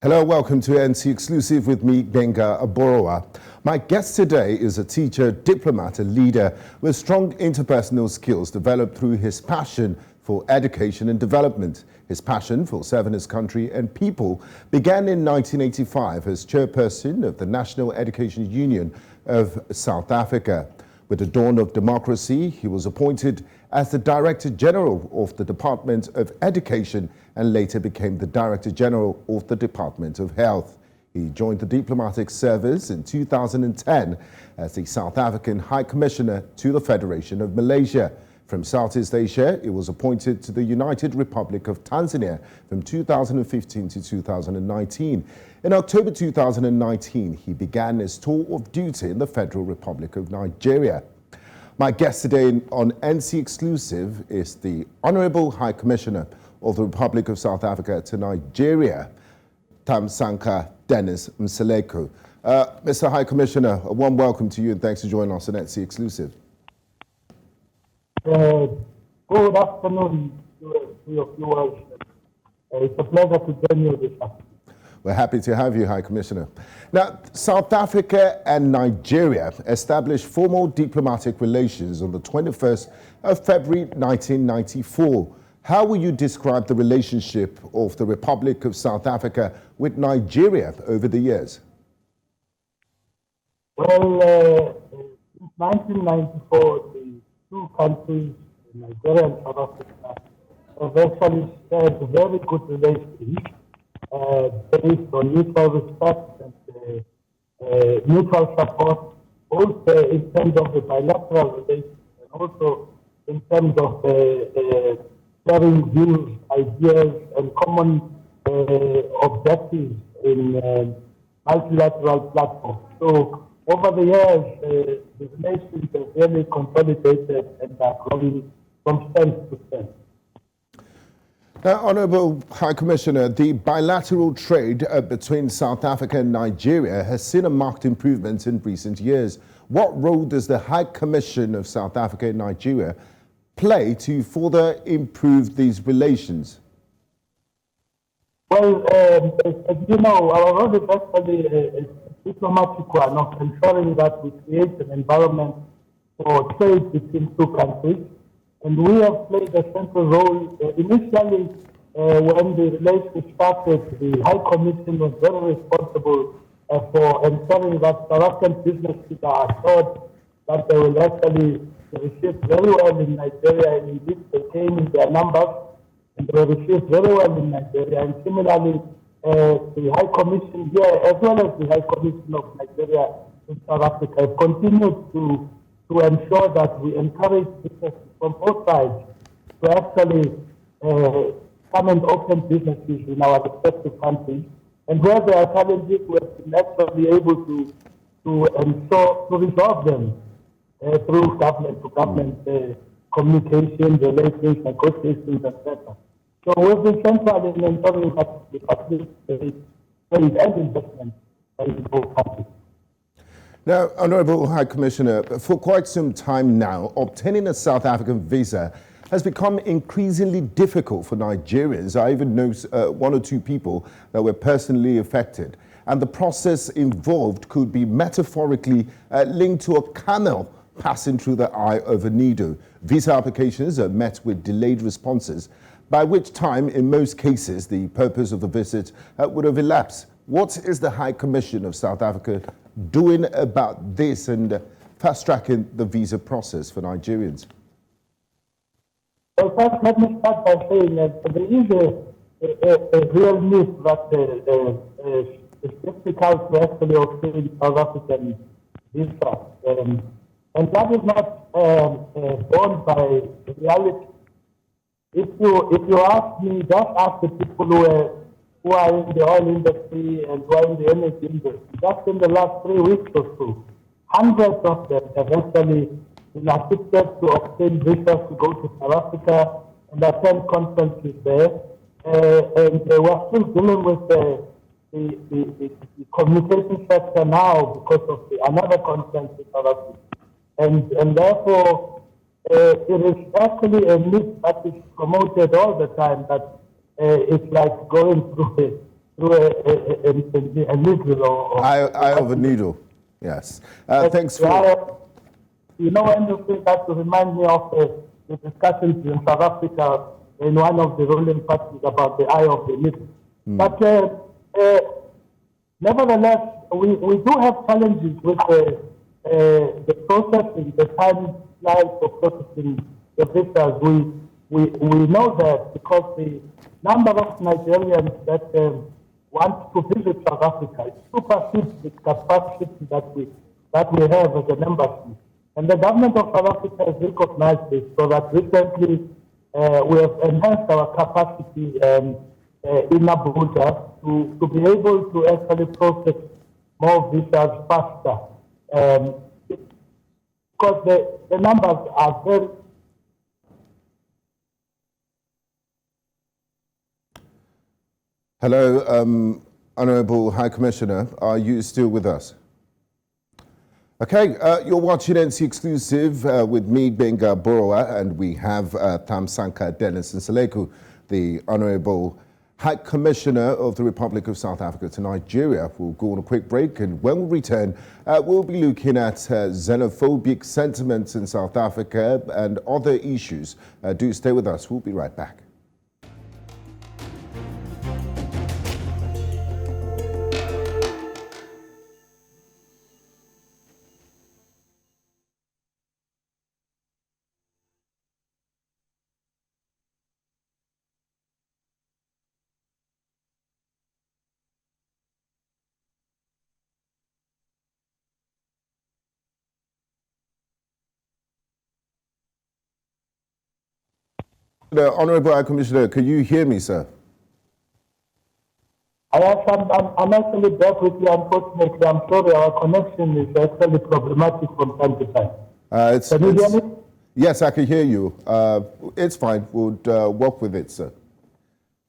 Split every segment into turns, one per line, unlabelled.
Hello, welcome to NC Exclusive with me, Gbenga Aborowa. My guest today is a teacher, diplomat, and leader with strong interpersonal skills developed through his passion for education and development. His passion for serving his country and people began in 1985 as chairperson of the National Education Union of South Africa. With the dawn of democracy, he was appointed as the Director General of the Department of Education and later became the Director General of the Department of Health. He joined the diplomatic service in 2010 as the South African High Commissioner to the Federation of Malaysia. From Southeast Asia, he was appointed to the United Republic of Tanzania from 2015 to 2019. In October 2019, he began his tour of duty in the Federal Republic of Nigeria. My guest today on NC Exclusive is the Honorable High Commissioner of the Republic of South Africa to Nigeria, Thamsanqa Mseleku. Mr. High Commissioner, a warm welcome to you and thanks for joining us on NC Exclusive.
Good afternoon to your viewers. It's a pleasure to join you this afternoon.
We're happy to have you, High Commissioner. Now, South Africa and Nigeria established formal diplomatic relations on the 21st of February 1994. How will you describe the relationship of the Republic of South Africa with Nigeria over the years?
Well, since 1994, the two countries, Nigeria and South Africa, have actually shared very good relations based on mutual respect and mutual support, both in terms of the bilateral relations and also in terms of sharing views, ideas, and common objectives in multilateral platforms. So over the years, the relations have really consolidated and are growing from strength to strength.
Now, Honourable High Commissioner, the bilateral trade between South Africa and Nigeria has seen a marked improvement in recent years. What role does the High Commission of South Africa and Nigeria play to further improve these relations?
Well, as you know, our role is actually a diplomatic one of ensuring that we create an environment for trade between two countries. And we have played a central role. Initially, when the relationship started, the High Commission was very responsible for ensuring that South African businesses are assured that they will actually receive very well in Nigeria, and indeed they came in their numbers and they were received very well in Nigeria. And similarly, the High Commission here, as well as the High Commission of Nigeria in South Africa, have continued to ensure that we encourage businesses from both sides to actually come and open businesses in our respective countries. And where there are challenges, we have been actually able to resolve them through government-to-government communication, relations, negotiations, etc. So we've been central in ensuring that the public trade and investment in both countries.
Now, Honourable High Commissioner, for quite some time now, obtaining a South African visa has become increasingly difficult for Nigerians. I even know one or two people that were personally affected. And the process involved could be metaphorically linked to a camel passing through the eye of a needle. Visa applications are met with delayed responses, by which time, in most cases, the purpose of the visit would have elapsed. What is the High Commission of South Africa doing about this and fast-tracking the visa process for Nigerians?
Well, first, let me start by saying that there is a real myth that it's difficult to actually obtain South African visa. And that is not borne by reality. If you ask me, just ask the people who are in the oil industry and who are in the energy industry. Just in the last 3 weeks or so, hundreds of them have actually been assisted to obtain visas to go to South Africa and attend conferences there. And we're still dealing with the communication sector now because of another conference in South Africa. And therefore, it is actually a myth that is promoted all the time that it's like going through through a needle or
eye of a needle. Yes. Thanks for.
You know, when you say that, to remind me of the discussions in South Africa in one of the ruling parties about the eye of the needle. But nevertheless, we do have challenges with the processing, the timeline for processing the visas. We know that because the number of Nigerians that want to visit South Africa supersedes the capacity that we have as an embassy. And the government of South Africa has recognized this, so that recently we have enhanced our capacity in Abuja to be able to actually process more visas faster. Because the numbers are very.
Hello, Honourable High Commissioner, are you still with us? Okay, you're watching NC Exclusive with me, Gbenga, Aborowa, and we have Thamsanqa Dennis Mseleku, the Honourable High Commissioner of the Republic of South Africa to Nigeria. We'll go on a quick break, and when we return, we'll be looking at xenophobic sentiments in South Africa and other issues. Do stay with us. We'll be right back. The Honourable High Commissioner, can you hear me, sir?
I'm actually back with you, unfortunately. I'm sorry, our connection is actually problematic from time to time. Can you hear me?
Yes, I can hear you. It's fine. We'll work with it, sir.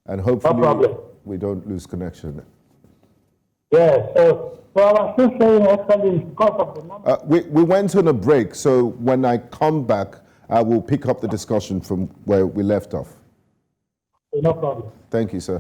And hopefully we don't lose connection.
Yeah, so I was still saying actually because of the number.
We went on a break, so when I come back, I will pick up the discussion from where we left off.
No problem.
Thank you, sir.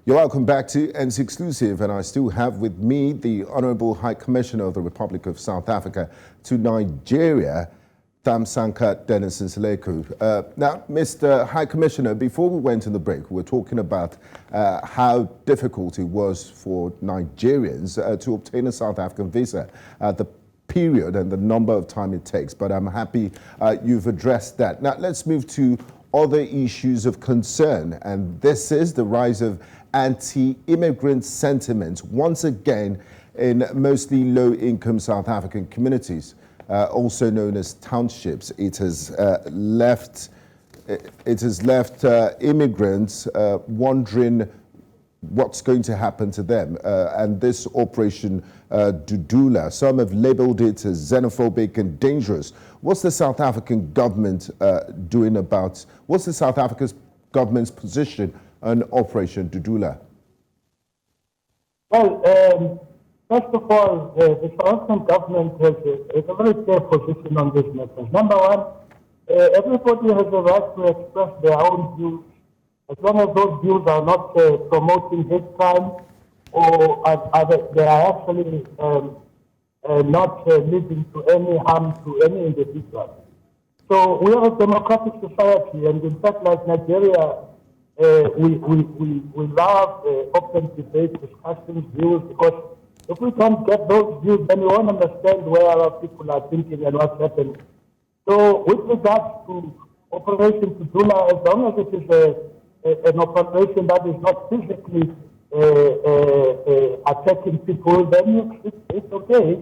You're welcome back to NC Exclusive, and I still have with me the Honourable High Commissioner of the Republic of South Africa to Nigeria, Thamsanqa Dennis Mseleku. Now, Mr. High Commissioner, before we went on the break, we were talking about how difficult it was for Nigerians to obtain a South African visa, the period and the number of time it takes, but I'm happy you've addressed that. Now, let's move to other issues of concern, and this is the rise of anti-immigrant sentiments, once again, in mostly low-income South African communities. Also known as townships. It has left immigrants wondering what's going to happen to them. And this Operation Dudula, some have labeled it as xenophobic and dangerous. What's the South African government doing about? What's the South African government's position on Operation Dudula?
Well. First of all, the South African government has a very clear position on this matter. Number one, everybody has the right to express their own views, as long as those views are not promoting hate crime or they are actually not leading to any harm to any individual. So we are a democratic society, and in fact, like Nigeria, we love open debate, discussions, views, because if we can't get those views, then we won't understand where our people are thinking and what's happening. So with regards to Operation Dudula, as long as it is an operation that is not physically attacking people, then it's okay.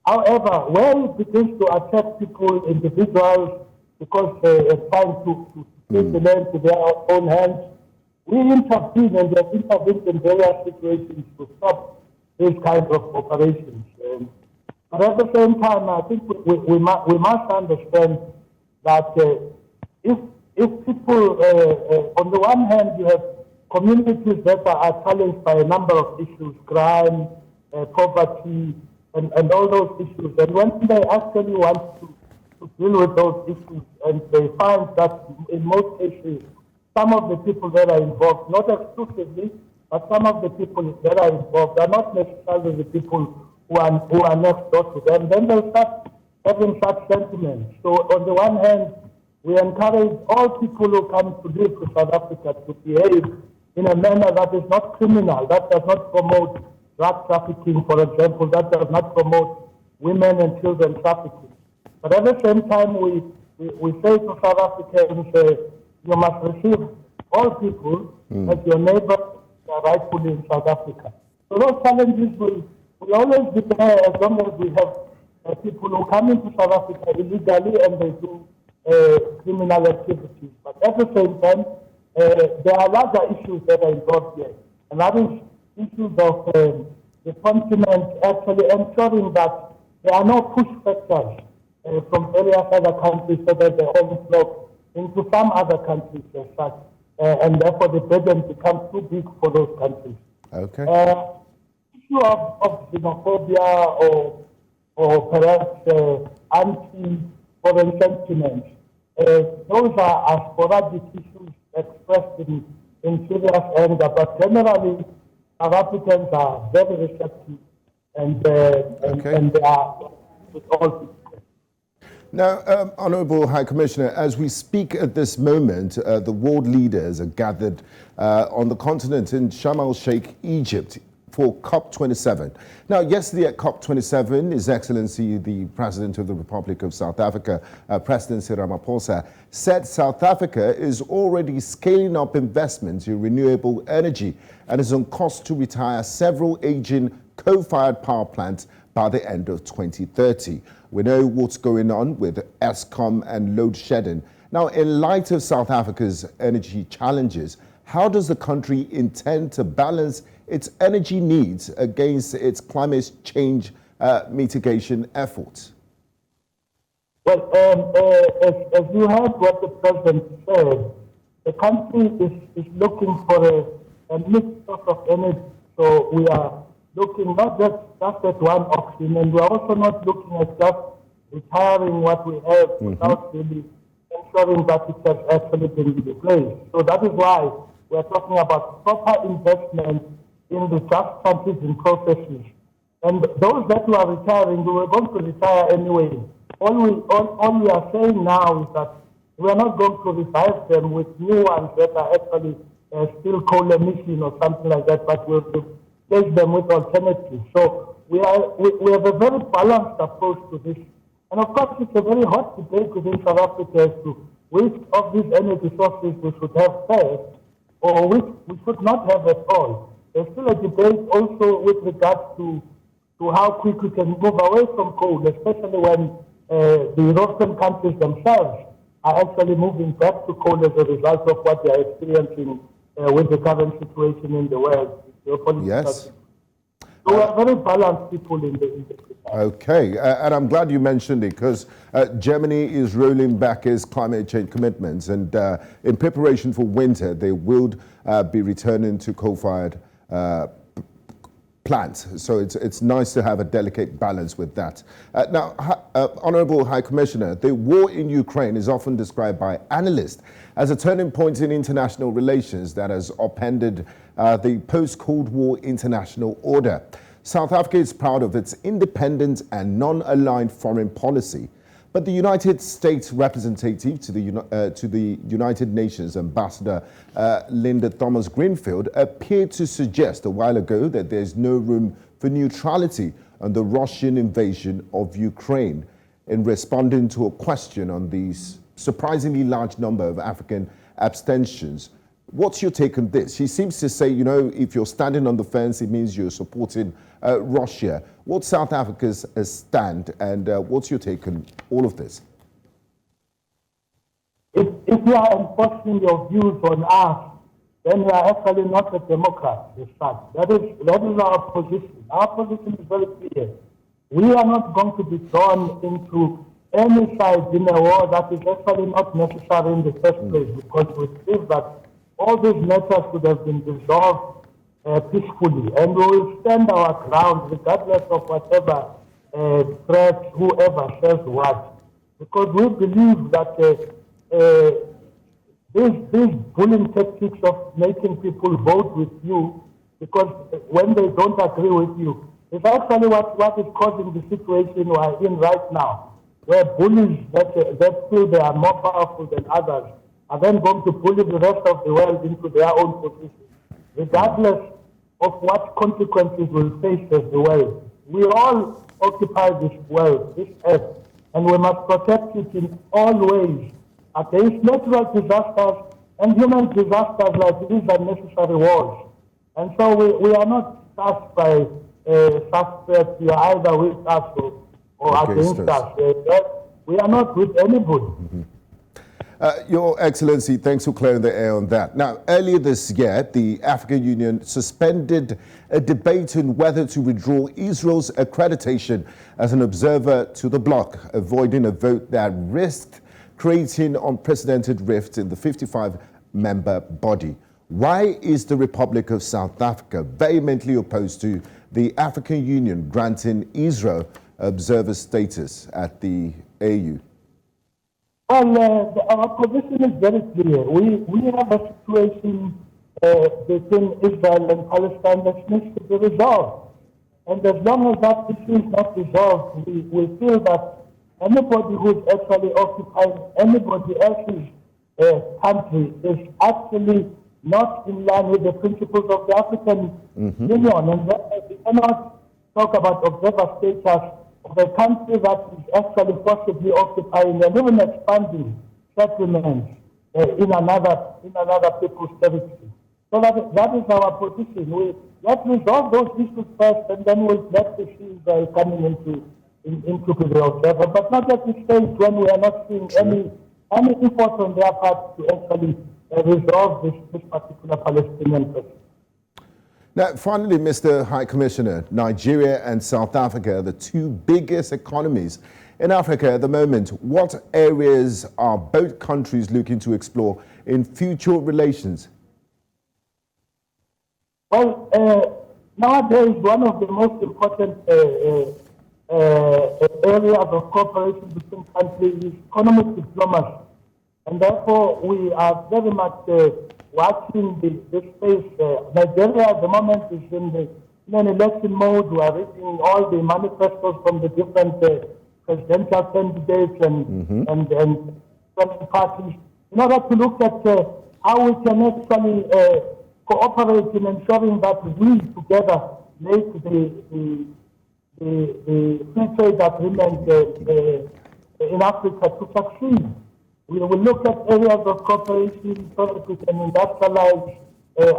However, when it begins to attack people, individuals, because they are trying to take the land to their own hands, we intervene, and we have intervened in various situations to stop these kinds of operations. But at the same time, I think we must understand that if people, on the one hand, you have communities that are challenged by a number of issues, crime, poverty, and all those issues. And when they actually want to deal with those issues, and they find that in most cases, some of the people that are involved, not exclusively, but some of the people that are involved are not necessarily the people who are next door to them, then they start having such sentiments. So on the one hand, we encourage all people who come to live to South Africa to behave in a manner that is not criminal, that does not promote drug trafficking, for example, that does not promote women and children trafficking. But at the same time, we say to South Africans, you must receive all people as your neighbors are rightfully in South Africa. So those challenges will always be there as long as we have people who come into South Africa illegally and they do criminal activities. But at the same time, there are larger issues that are involved here. And that is issues of the continent actually ensuring that there are no push factors from various other countries so that they all flow into some other countries as such. And therefore the burden becomes too big for those countries.
Okay.
Issue of xenophobia or perhaps anti-foreign sentiments, those are sporadic issues expressed in serious anger, but generally South Africans are very receptive and they are with all people.
Now, Honourable High Commissioner, as we speak at this moment, the world leaders are gathered on the continent in Sharm el-Sheikh, Egypt, for COP27. Now, yesterday at COP27, His Excellency, the President of the Republic of South Africa, President Cyril Ramaphosa, said South Africa is already scaling up investments in renewable energy and is on course to retire several aging coal-fired power plants by the end of 2030. We know what's going on with Eskom and load shedding. Now, in light of South Africa's energy challenges, how does the country intend to balance its energy needs against its climate change mitigation efforts?
Well, as you heard what the President said, the country is looking for a mixed source of energy. So we are looking not just at one option, and we're also not looking at just retiring what we have without really ensuring that it has actually been replaced. So that is why we're talking about proper investment in the just transition processes. And those that we are retiring, we were going to retire anyway. All we are saying now is that we are not going to revive them with new ones that are actually still coal emission or something like that, but we'll replace them with alternatives. So we have a very balanced approach to this. And of course, it's a very hot debate within South Africa as to which of these energy sources we should have first or which we should not have at all. There's still a debate also with regards to how quick we can move away from coal, especially when the European countries themselves are actually moving back to coal as a result of what they are experiencing with the current situation in the world.
Yes.
So we are very balanced people in the
Okay, and I'm glad you mentioned it because Germany is rolling back its climate change commitments, and in preparation for winter, they will be returning to coal-fired plants. So it's nice to have a delicate balance with that. Now, Honourable High Commissioner, the war in Ukraine is often described by analysts as a turning point in international relations that has upended the post-Cold War international order. South Africa is proud of its independent and non-aligned foreign policy, but the United States representative to the United Nations, Ambassador Linda Thomas-Greenfield, appeared to suggest a while ago that there's no room for neutrality on the Russian invasion of Ukraine. In responding to a question on the surprisingly large number of African abstentions, what's your take on this? She seems to say, you know, if you're standing on the fence, it means you're supporting Russia. What's South Africa's stand, and what's your take on all of this?
If you are enforcing your views on us, then you are actually not a Democrat, as such. That is our position. Our position is very clear. We are not going to be drawn into any side in a war that is actually not necessary in the first place, because we believe that all these matters should have been resolved peacefully, and we will stand our ground regardless of whatever threat whoever says what, because we believe that these bullying tactics of making people vote with you because when they don't agree with you is actually what is causing the situation we are in right now, where bullies that feel they are more powerful than others are then going to bully the rest of the world into their own position, regardless of what consequences we'll face as the world. We all occupy this world, this earth, and we must protect it in all ways against natural disasters and human disasters like these unnecessary wars. And so we are not touched by suspects, you are either with us or against us. We are not with anybody.
Mm-hmm. Your Excellency, thanks for clearing the air on that. Now, earlier this year, the African Union suspended a debate on whether to withdraw Israel's accreditation as an observer to the bloc, avoiding a vote that risked creating unprecedented rift in the 55-member body. Why is the Republic of South Africa vehemently opposed to the African Union granting Israel observer status at the AU?
Well, our position is very clear. We have a situation between Israel and Palestine that needs to be resolved. And as long as that issue is not resolved, we feel that anybody who is actually occupying anybody else's country is actually not in line with the principles of the African Union. And we cannot talk about observer status of a country that is actually possibly occupying and even expanding settlements in another people's territory. So that is our position. Let's resolve those issues first, and then we'll let the see Israel coming into the observer, but not at this stage when we are not seeing any effort on their part to actually resolve this particular Palestinian question.
Now, finally, Mr. High Commissioner, Nigeria and South Africa are the two biggest economies in Africa at the moment. What areas are both countries looking to explore in future relations?
Well, nowadays, one of the most important areas of cooperation between countries is economic diplomacy. And therefore, we are very much watching this space. Nigeria at the moment is in an election mode. We are reading all the manifestos from the different presidential candidates and different parties in order to look at how we can actually cooperate in ensuring that we together make the free trade agreement in Africa to succeed. We will look at areas of cooperation so that we can industrialize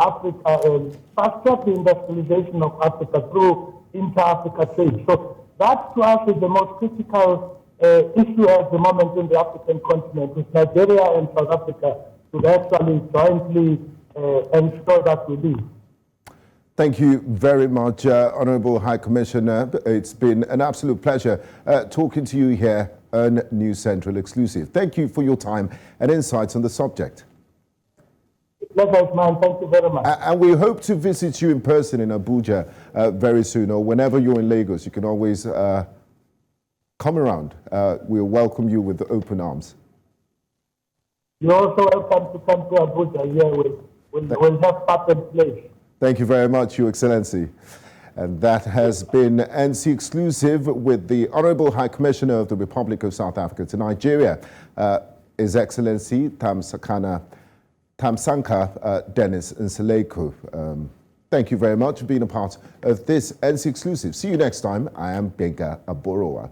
Africa and fast-track the industrialization of Africa through inter-Africa trade. So that to us is the most critical issue at the moment in the African continent, with Nigeria and South Africa to actually jointly ensure that we do.
Thank you very much, Honourable High Commissioner. It's been an absolute pleasure talking to you here on News Central Exclusive. Thank you for your time and insights on the subject.
Pleasure is mine. Thank you very much.
And we hope to visit you in person in Abuja very soon, or whenever you're in Lagos. You can always come around. We'll welcome you with open arms.
You're also welcome to come to Abuja. Yeah, we'll have part and place.
Thank you very much, Your Excellency. And that has been NC Exclusive with the Honourable High Commissioner of the Republic of South Africa to Nigeria, His Excellency Thamsanqa Dennis Mseleku. Thank you very much for being a part of this NC Exclusive. See you next time. I am Gbenga Aborowa.